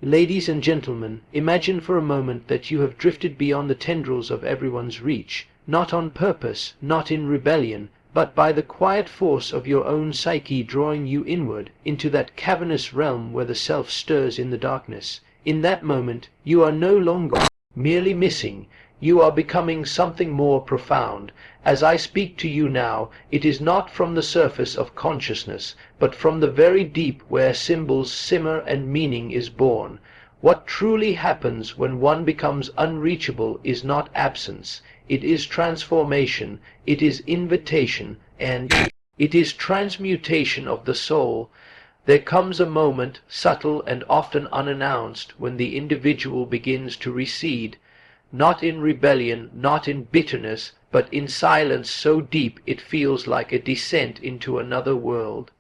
Ladies and gentlemen, imagine for a moment that you have drifted beyond the tendrils of everyone's reach, not on purpose, not in rebellion, but by the quiet force of your own psyche drawing you inward into that cavernous realm where the self stirs in the darkness. In that moment, you are no longer merely missing, you are becoming something more profound. As I speak to you now, it is not from the surface of consciousness, but from the very deep where symbols simmer and meaning is born. What truly happens when one becomes unreachable is not absence. It is transformation, it is invitation, and it is transmutation of the soul. There comes a moment, subtle and often unannounced, when the individual begins to recede, not in rebellion, not in bitterness, but in silence so deep it feels like a descent into another world.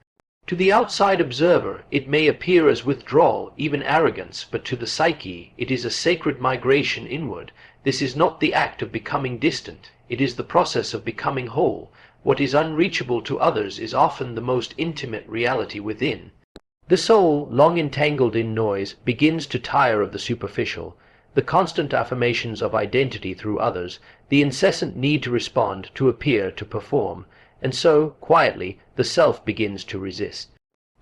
To the outside observer it may appear as withdrawal, even arrogance, but to the psyche it is a sacred migration inward. This is not the act of becoming distant, it is the process of becoming whole. What is unreachable to others is often the most intimate reality within. The soul, long entangled in noise, begins to tire of the superficial. The constant affirmations of identity through others, the incessant need to respond, to appear, to perform, and so, quietly, the self begins to resist.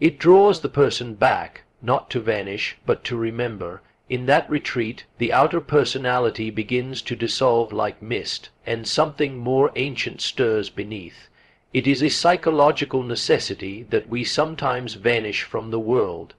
It draws the person back, not to vanish, but to remember. In that retreat, the outer personality begins to dissolve like mist, and something more ancient stirs beneath. It is a psychological necessity that we sometimes vanish from the world,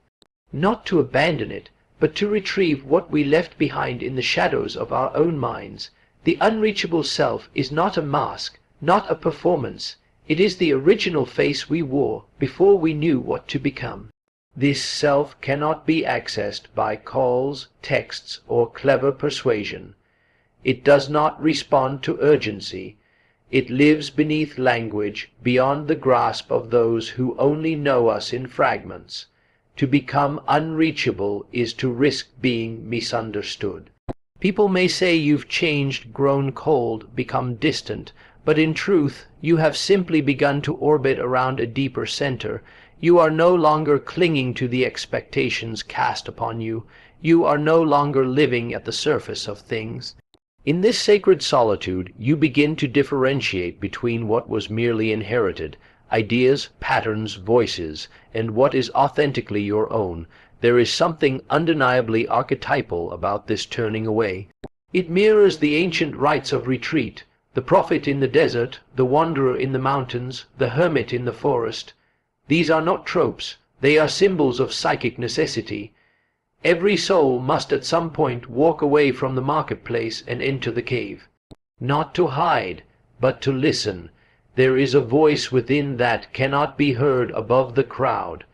not to abandon it, but to retrieve what we left behind in the shadows of our own minds. The unreachable self is not a mask, not a performance. It is the original face we wore before we knew what to become. This self cannot be accessed by calls, texts, or clever persuasion. It does not respond to urgency. It lives beneath language, beyond the grasp of those who only know us in fragments. To become unreachable is to risk being misunderstood. People may say you've changed, grown cold, become distant, but in truth you have simply begun to orbit around a deeper center. You are no longer clinging to the expectations cast upon you. You are no longer living at the surface of things. In this sacred solitude you begin to differentiate between what was merely inherited, ideas, patterns, voices, and what is authentically your own. There is something undeniably archetypal about this turning away. It mirrors the ancient rites of retreat, the prophet in the desert, the wanderer in the mountains, the hermit in the forest. These are not tropes, they are symbols of psychic necessity. Every soul must at some point walk away from the marketplace and enter the cave. Not to hide, but to listen. There is a voice within that cannot be heard above the crowd.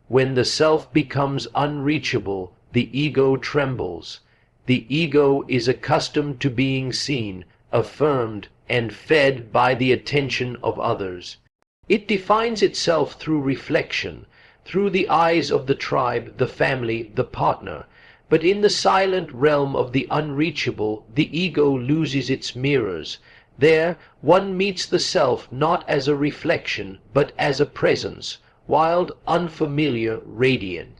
When the self becomes unreachable, the ego trembles. The ego is accustomed to being seen, affirmed, and fed by the attention of others. It defines itself through reflection, through the eyes of the tribe, the family, the partner. But in the silent realm of the unreachable, the ego loses its mirrors. There one meets the self not as a reflection, but as a presence, wild, unfamiliar, radiant.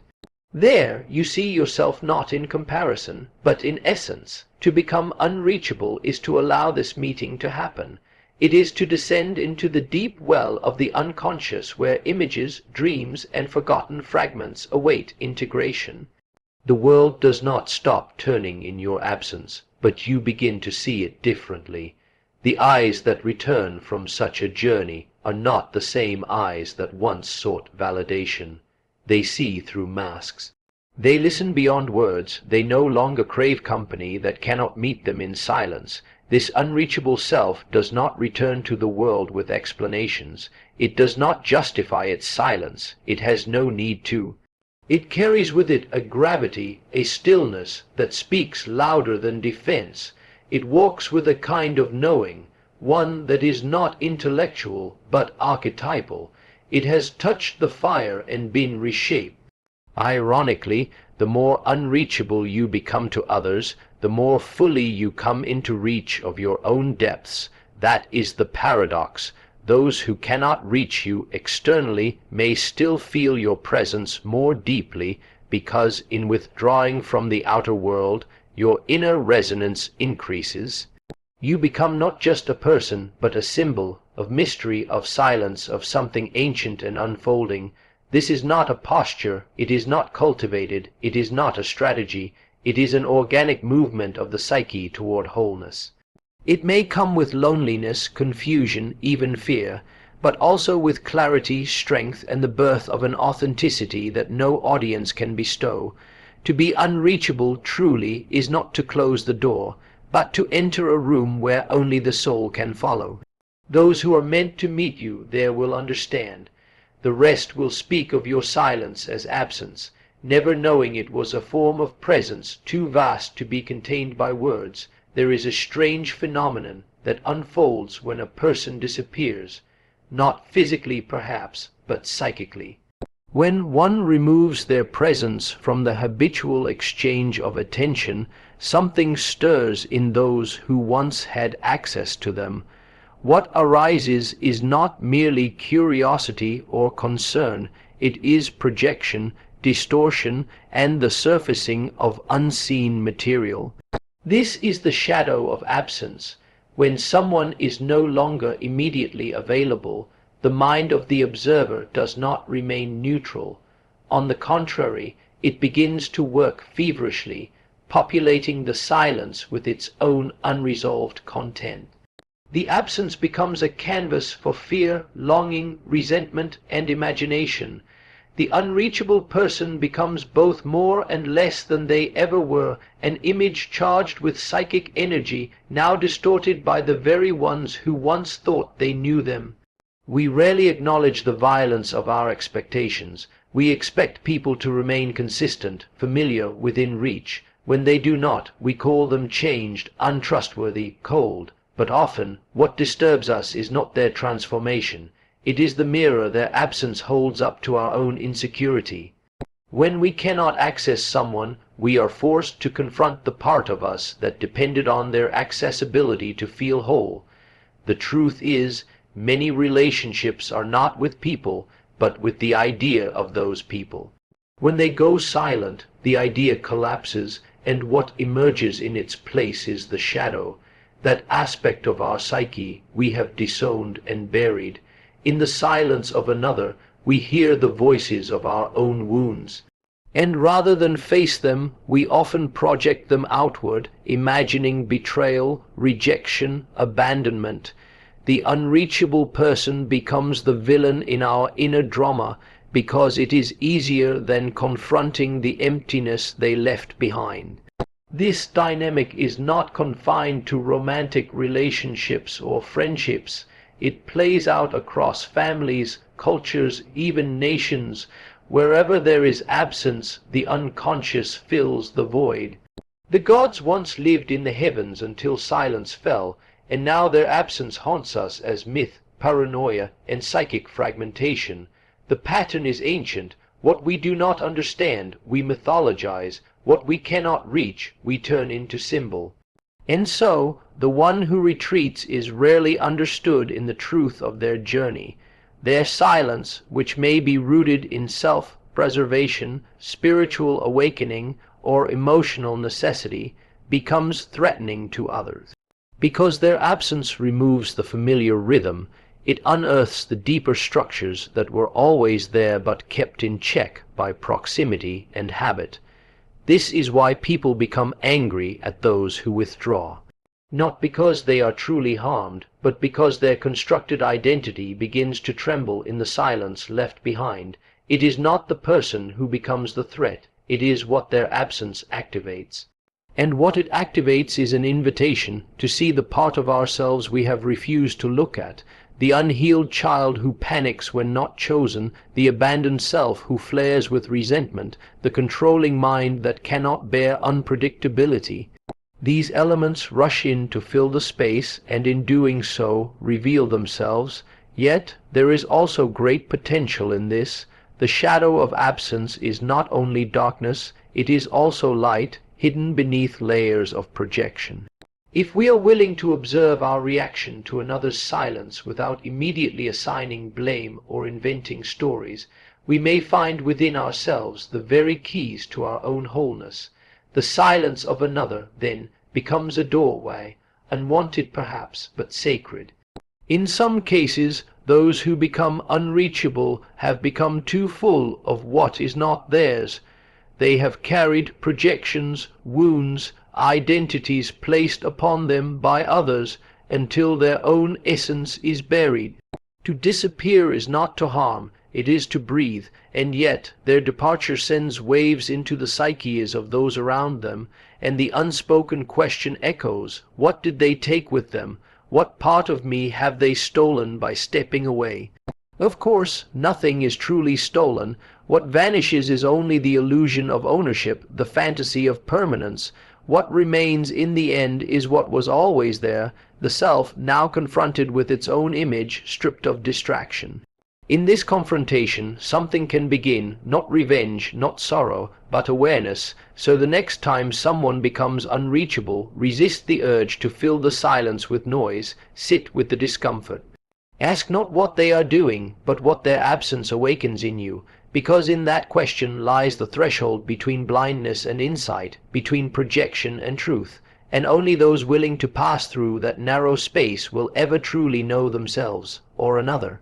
There you see yourself not in comparison, but in essence. To become unreachable is to allow this meeting to happen. It is to descend into the deep well of the unconscious where images, dreams, and forgotten fragments await integration. The world does not stop turning in your absence, but you begin to see it differently. The eyes that return from such a journey are not the same eyes that once sought validation. They see through masks. They listen beyond words. They no longer crave company that cannot meet them in silence. This unreachable self does not return to the world with explanations. It does not justify its silence. It has no need to. It carries with it a gravity, a stillness that speaks louder than defense. It walks with a kind of knowing, one that is not intellectual but archetypal. It has touched the fire and been reshaped. Ironically, the more unreachable you become to others, the more fully you come into reach of your own depths. That is the paradox. Those who cannot reach you externally may still feel your presence more deeply. because in withdrawing from the outer world, your inner resonance increases. You become not just a person, but a symbol of mystery, of silence, of something ancient and unfolding. This is not a posture, it is not cultivated, it is not a strategy, it is an organic movement of the psyche toward wholeness. It may come with loneliness, confusion, even fear, but also with clarity, strength, and the birth of an authenticity that no audience can bestow. To be unreachable truly is not to close the door, but to enter a room where only the soul can follow. Those who are meant to meet you there will understand. The rest will speak of your silence as absence, never knowing it was a form of presence too vast to be contained by words. There is a strange phenomenon that unfolds when a person disappears, not physically perhaps, but psychically. When one removes their presence from the habitual exchange of attention, something stirs in those who once had access to them. What arises is not merely curiosity or concern, it is projection, distortion, and the surfacing of unseen material. This is the shadow of absence. When someone is no longer immediately available, the mind of the observer does not remain neutral. On the contrary, it begins to work feverishly, populating the silence with its own unresolved content. The absence becomes a canvas for fear, longing, resentment, and imagination. The unreachable person becomes both more and less than they ever were, an image charged with psychic energy, now distorted by the very ones who once thought they knew them. We rarely acknowledge the violence of our expectations. We expect people to remain consistent, familiar, within reach. When they do not, we call them changed, untrustworthy, cold. But often, what disturbs us is not their transformation. It is the mirror their absence holds up to our own insecurity. When we cannot access someone, we are forced to confront the part of us that depended on their accessibility to feel whole. The truth is, many relationships are not with people, but with the idea of those people. When they go silent, the idea collapses, and what emerges in its place is the shadow, that aspect of our psyche we have disowned and buried. In the silence of another, we hear the voices of our own wounds. And rather than face them, we often project them outward, imagining betrayal, rejection, abandonment. The unreachable person becomes the villain in our inner drama, because it is easier than confronting the emptiness they left behind. This dynamic is not confined to romantic relationships or friendships. It plays out across families, cultures, even nations. Wherever there is absence, the unconscious fills the void. The gods once lived in the heavens until silence fell, and now their absence haunts us as myth, paranoia, and psychic fragmentation. The pattern is ancient. What we do not understand, we mythologize. What we cannot reach, we turn into symbol. And so, the one who retreats is rarely understood in the truth of their journey. Their silence, which may be rooted in self-preservation, spiritual awakening, or emotional necessity, becomes threatening to others. Because their absence removes the familiar rhythm, it unearths the deeper structures that were always there but kept in check by proximity and habit. This is why people become angry at those who withdraw. Not because they are truly harmed, but because their constructed identity begins to tremble in the silence left behind. It is not the person who becomes the threat, it is what their absence activates. And what it activates is an invitation to see the part of ourselves we have refused to look at, the unhealed child who panics when not chosen, the abandoned self who flares with resentment, the controlling mind that cannot bear unpredictability. These elements rush in to fill the space, and in doing so reveal themselves. Yet there is also great potential in this. The shadow of absence is not only darkness, it is also light, hidden beneath layers of projection. If we are willing to observe our reaction to another's silence without immediately assigning blame or inventing stories, we may find within ourselves the very keys to our own wholeness. The silence of another, then, becomes a doorway, unwanted perhaps, but sacred. In some cases, those who become unreachable have become too full of what is not theirs. They have carried projections, wounds, identities placed upon them by others, until their own essence is buried. To disappear is not to harm, it is to breathe, and yet their departure sends waves into the psyches of those around them, and the unspoken question echoes, what did they take with them? What part of me have they stolen by stepping away? Of course, nothing is truly stolen. What vanishes is only the illusion of ownership, the fantasy of permanence. What remains in the end is what was always there, the self now confronted with its own image, stripped of distraction. In this confrontation, something can begin, not revenge, not sorrow, but awareness. So the next time someone becomes unreachable, resist the urge to fill the silence with noise, sit with the discomfort. Ask not what they are doing, but what their absence awakens in you, because in that question lies the threshold between blindness and insight, between projection and truth, and only those willing to pass through that narrow space will ever truly know themselves, or another.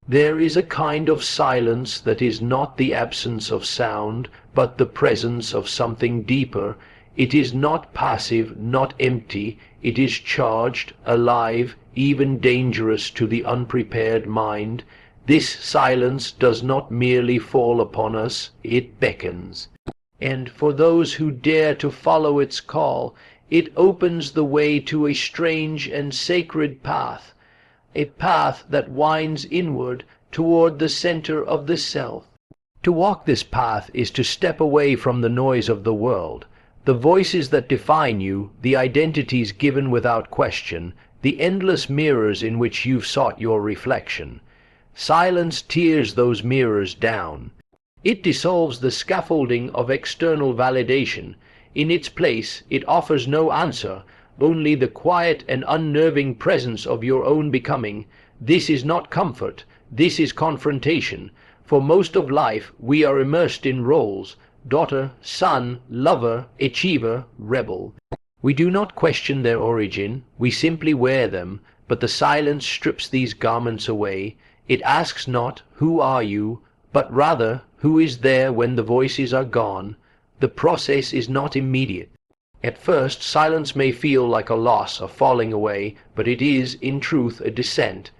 There is a kind of silence that is not the absence of sound, but the presence of something deeper. It is not passive, not empty. It is charged, alive, even dangerous to the unprepared mind. This silence does not merely fall upon us, it beckons. And for those who dare to follow its call, it opens the way to a strange and sacred path, a path that winds inward toward the center of the self. To walk this path is to step away from the noise of the world, the voices that define you, the identities given without question, the endless mirrors in which you've sought your reflection. Silence tears those mirrors down. It dissolves the scaffolding of external validation. In its place, it offers no answer, only the quiet and unnerving presence of your own becoming. This is not comfort, this is confrontation. For most of life we are immersed in roles: daughter, son, lover, achiever, rebel. We do not question their origin, we simply wear them, but the silence strips these garments away. It asks not, who are you, but rather, who is there when the voices are gone? The process is not immediate. At first, silence may feel like a loss, a falling away, but it is, in truth, a descent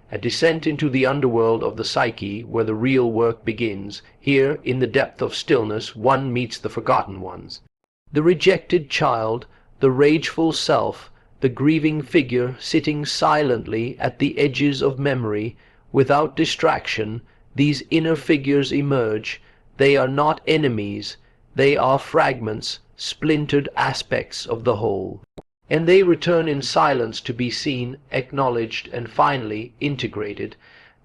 into the underworld of the psyche, where the real work begins. Here, in the depth of stillness, one meets the forgotten ones. The rejected child, the rageful self, the grieving figure sitting silently at the edges of memory, without distraction. These inner figures emerge. They are not enemies, they are fragments, splintered aspects of the whole. And they return in silence to be seen, acknowledged, and finally integrated.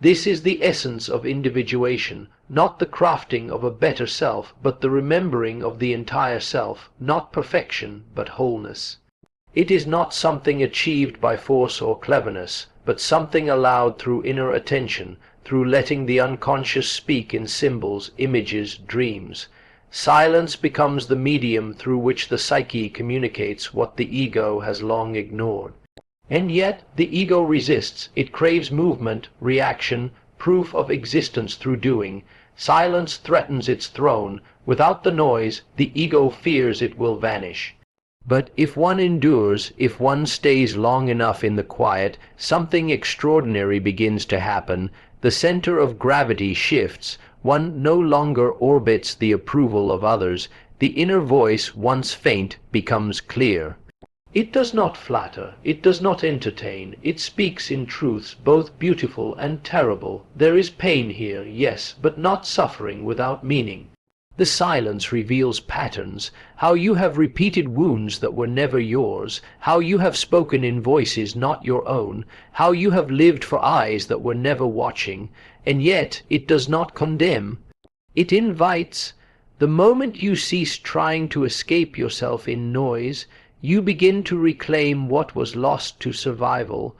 This is the essence of individuation, not the crafting of a better self, but the remembering of the entire self, not perfection, but wholeness. It is not something achieved by force or cleverness, but something allowed through inner attention, through letting the unconscious speak in symbols, images, dreams. Silence becomes the medium through which the psyche communicates what the ego has long ignored. And yet the ego resists. It craves movement, reaction, proof of existence through doing. Silence threatens its throne. Without the noise, the ego fears it will vanish. But if one endures, if one stays long enough in the quiet, something extraordinary begins to happen. The center of gravity shifts. One no longer orbits the approval of others. The inner voice, once faint, becomes clear. It does not flatter, it does not entertain, it speaks in truths both beautiful and terrible. There is pain here, yes, but not suffering without meaning. The silence reveals patterns, how you have repeated wounds that were never yours, how you have spoken in voices not your own, how you have lived for eyes that were never watching, and yet it does not condemn. It invites. The moment you cease trying to escape yourself in noise, you begin to reclaim what was lost to survival.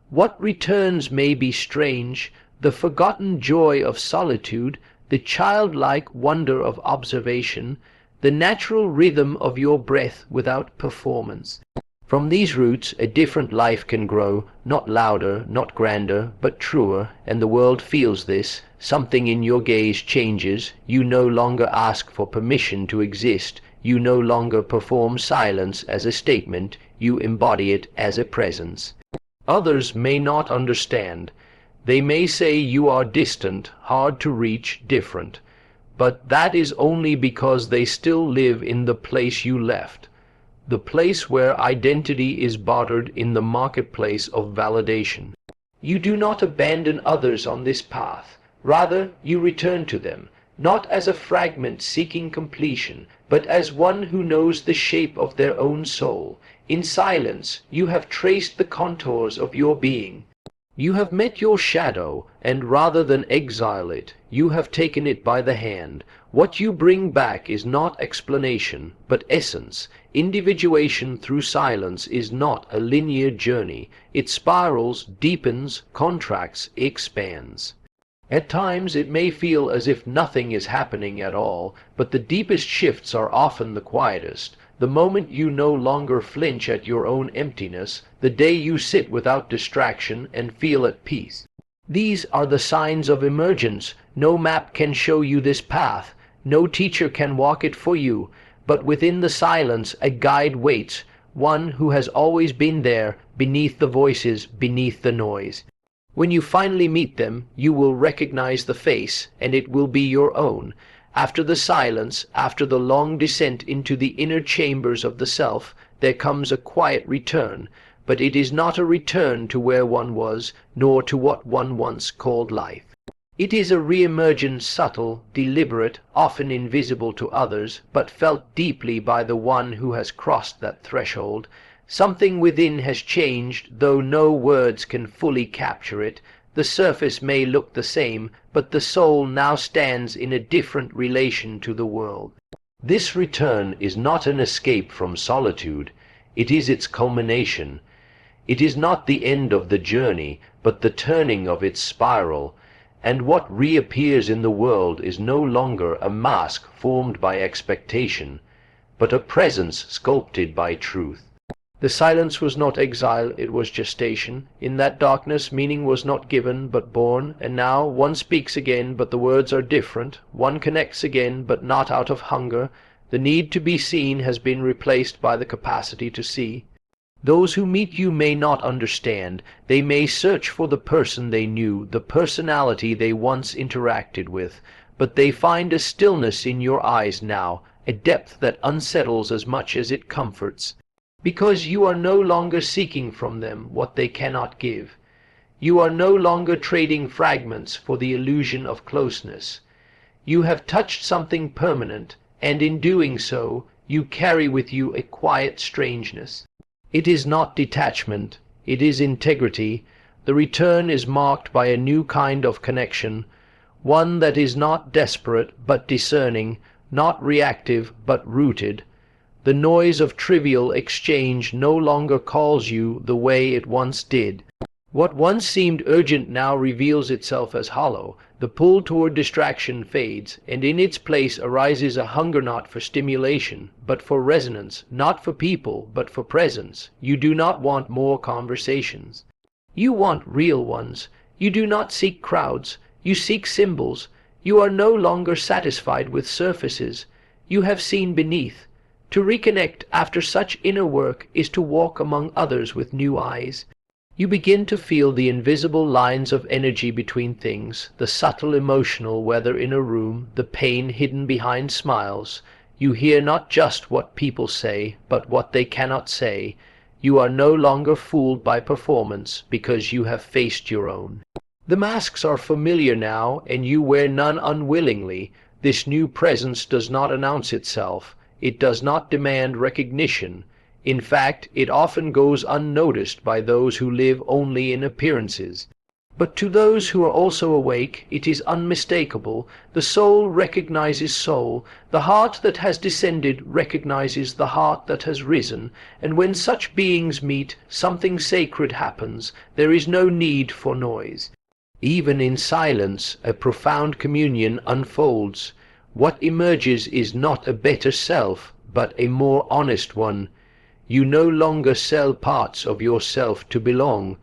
What returns may be strange, the forgotten joy of solitude, the childlike wonder of observation, the natural rhythm of your breath without performance. From these roots a different life can grow, not louder, not grander, but truer, and the world feels this. Something in your gaze changes. You no longer ask for permission to exist. You no longer perform silence as a statement. You embody it as a presence. Others may not understand. They may say you are distant, hard to reach, different. But that is only because they still live in the place you left. The place where identity is bartered in the marketplace of validation. You do not abandon others on this path. Rather, you return to them, not as a fragment seeking completion, but as one who knows the shape of their own soul. In silence, you have traced the contours of your being. You have met your shadow, and rather than exile it, you have taken it by the hand. What you bring back is not explanation, but essence. Individuation through silence is not a linear journey. It spirals, deepens, contracts, expands. At times it may feel as if nothing is happening at all, but the deepest shifts are often the quietest. The moment you no longer flinch at your own emptiness, the day you sit without distraction and feel at peace. These are the signs of emergence. No map can show you this path. No teacher can walk it for you. But within the silence a guide waits, one who has always been there, beneath the voices, beneath the noise. When you finally meet them, you will recognize the face, and it will be your own. After the silence, after the long descent into the inner chambers of the self, there comes a quiet return, but it is not a return to where one was, nor to what one once called life. It is a re-emergence, subtle, deliberate, often invisible to others, but felt deeply by the one who has crossed that threshold. Something within has changed, though no words can fully capture it. The surface may look the same, but the soul now stands in a different relation to the world. This return is not an escape from solitude. It is its culmination. It is not the end of the journey, but the turning of its spiral. And what reappears in the world is no longer a mask formed by expectation, but a presence sculpted by truth. The silence was not exile, it was gestation. In that darkness meaning was not given, but born, and now one speaks again, but the words are different. One connects again, but not out of hunger. The need to be seen has been replaced by the capacity to see. Those who meet you may not understand. They may search for the person they knew, the personality they once interacted with, but they find a stillness in your eyes now, a depth that unsettles as much as it comforts. Because you are no longer seeking from them what they cannot give. You are no longer trading fragments for the illusion of closeness. You have touched something permanent, and in doing so, you carry with you a quiet strangeness. It is not detachment, it is integrity. The return is marked by a new kind of connection, one that is not desperate but discerning, not reactive but rooted. The noise of trivial exchange no longer calls you the way it once did. What once seemed urgent now reveals itself as hollow. The pull toward distraction fades, and in its place arises a hunger not for stimulation, but for resonance, not for people, but for presence. You do not want more conversations. You want real ones. You do not seek crowds. You seek symbols. You are no longer satisfied with surfaces. You have seen beneath. To reconnect after such inner work is to walk among others with new eyes. You begin to feel the invisible lines of energy between things, the subtle emotional weather in a room, the pain hidden behind smiles. You hear not just what people say, but what they cannot say. You are no longer fooled by performance, because you have faced your own. The masks are familiar now, and you wear none unwillingly. This new presence does not announce itself. It does not demand recognition. In fact, it often goes unnoticed by those who live only in appearances. But to those who are also awake, it is unmistakable. The soul recognizes soul. The heart that has descended recognizes the heart that has risen. And when such beings meet, something sacred happens. There is no need for noise. Even in silence, a profound communion unfolds. What emerges is not a better self, but a more honest one. You no longer sell parts of yourself to belong.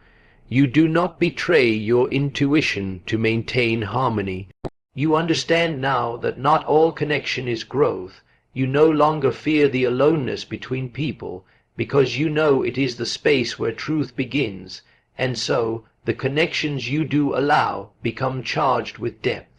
You do not betray your intuition to maintain harmony. You understand now that not all connection is growth. You no longer fear the aloneness between people, because you know it is the space where truth begins, and so the connections you do allow become charged with depth.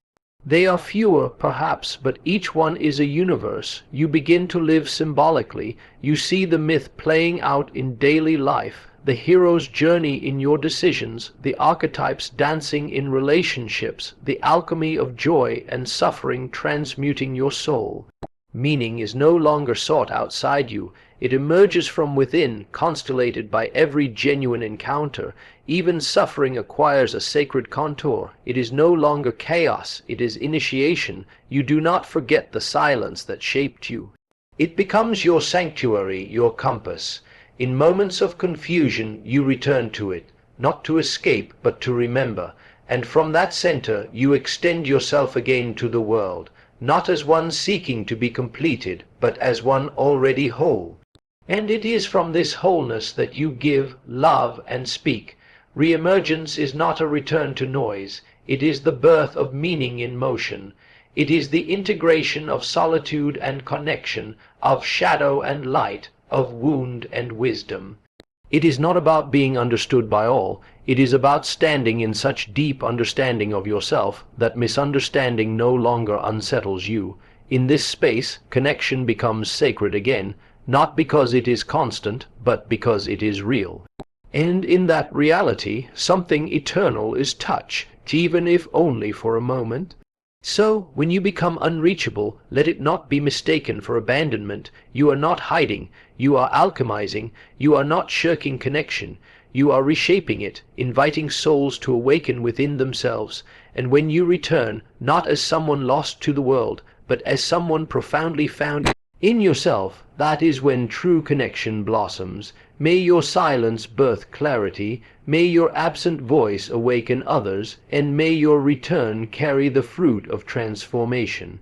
They are fewer, perhaps, but each one is a universe. You begin to live symbolically. You see the myth playing out in daily life, the hero's journey in your decisions, the archetypes dancing in relationships, the alchemy of joy and suffering transmuting your soul. Meaning is no longer sought outside you. It emerges from within, constellated by every genuine encounter. Even suffering acquires a sacred contour. It is no longer chaos, it is initiation. You do not forget the silence that shaped you. It becomes your sanctuary, your compass. In moments of confusion, you return to it, not to escape, but to remember. And from that center, you extend yourself again to the world, not as one seeking to be completed, but as one already whole. And it is from this wholeness that you give, love, and speak. Re-emergence is not a return to noise. It is the birth of meaning in motion. It is the integration of solitude and connection, of shadow and light, of wound and wisdom. It is not about being understood by all. It is about standing in such deep understanding of yourself that misunderstanding no longer unsettles you. In this space, connection becomes sacred again, not because it is constant, but because it is real. And in that reality, something eternal is touched, even if only for a moment. So, when you become unreachable, let it not be mistaken for abandonment. You are not hiding, you are alchemizing, you are not shirking connection, you are reshaping it, inviting souls to awaken within themselves. And when you return, not as someone lost to the world, but as someone profoundly found in yourself, that is when true connection blossoms. May your silence birth clarity, may your absent voice awaken others, and may your return carry the fruit of transformation.